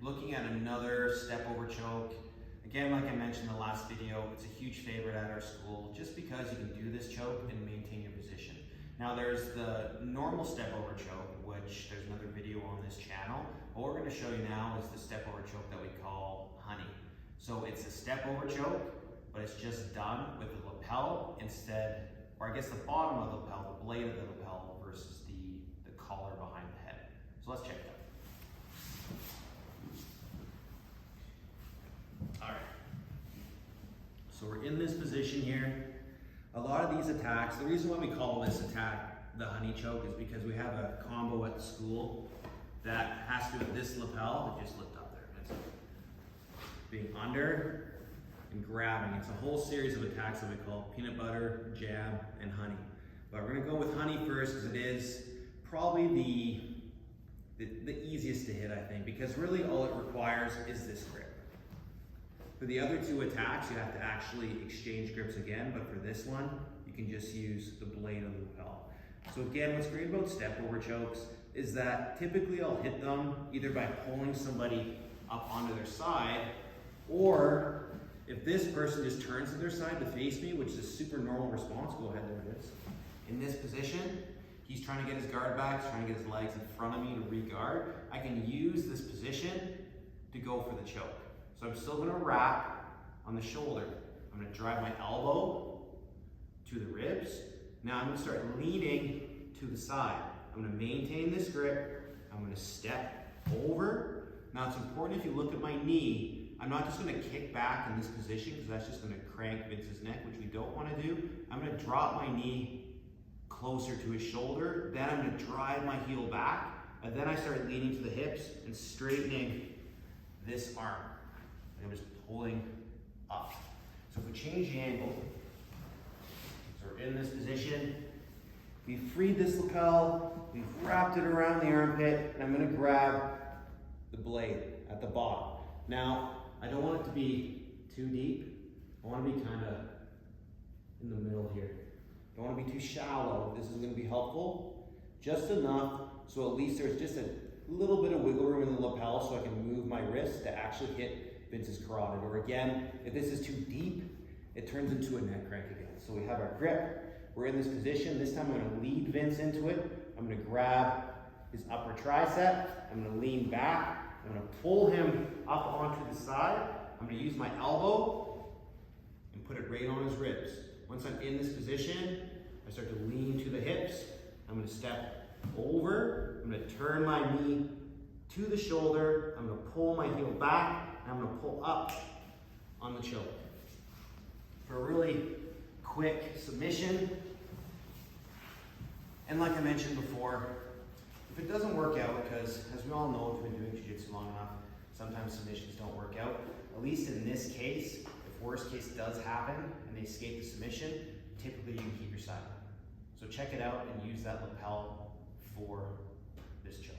looking at another step over choke. Again, like I mentioned in the last video, it's a huge favorite at our school just because you can do this choke and maintain your position. Now there's the normal step over choke, which there's another video on this channel. What we're gonna show you now is the step over choke that we call honey. So it's a step over choke, but it's just done with the lapel instead, or I guess the bottom of the lapel, the blade of the lapel versus the collar behind the head. So let's check it out. All right. So we're in this position here. A lot of these attacks, the reason why we call this attack the honey choke is because we have a combo at the school that has to do with this lapel that just lift up there. It's being under and grabbing. It's a whole series of attacks that we call peanut butter, jab, and honey. But we're gonna go with honey first because it is probably the easiest to hit, I think, because really all it requires is this grip. For the other two attacks, you have to actually exchange grips again, but for this one, you can just use the blade of the lapel. So again, what's great about step over chokes is that typically I'll hit them either by pulling somebody up onto their side, or if this person just turns to their side to face me, which is a super normal response, go ahead, there it is. In this position, he's trying to get his guard back, he's trying to get his legs in front of me to re-guard. I can use this position to go for the choke. So I'm still gonna wrap on the shoulder. I'm gonna drive my elbow to the ribs. Now I'm gonna start leaning to the side. I'm gonna maintain this grip. I'm gonna step over. Now it's important if you look at my knee, I'm not just gonna kick back in this position because that's just gonna crank Vince's neck, which we don't wanna do. I'm gonna drop my knee closer to his shoulder. Then I'm gonna drive my heel back. And then I start leaning to the hips and straightening this arm. I'm just pulling up. So if we change the angle, so we're in this position, we've freed this lapel, we've wrapped it around the armpit, and I'm gonna grab the blade at the bottom. Now, I don't want it to be too deep. I wanna be kinda in the middle here. Don't wanna be too shallow. This is gonna be helpful. Just enough, so at least there's just a little bit of wiggle room in the lapel so I can move my wrist to actually hit Vince's carotid. Or again, if this is too deep, it turns into a neck crank again. So we have our grip, we're in this position. This time I'm gonna lead Vince into it. I'm gonna grab his upper tricep, I'm gonna lean back, I'm gonna pull him up onto the side. I'm gonna use my elbow and put it right on his ribs. Once I'm in this position, I start to lean to the hips. I'm gonna step over, I'm gonna turn my knee to the shoulder, I'm gonna pull my heel back, and I'm gonna pull up on the choke. For a really quick submission, and like I mentioned before, if it doesn't work out, because as we all know, if we've been doing jiu-jitsu long enough, sometimes submissions don't work out. At least in this case, if worst case does happen and they escape the submission, typically you can keep your side. So check it out and use that lapel for this choke.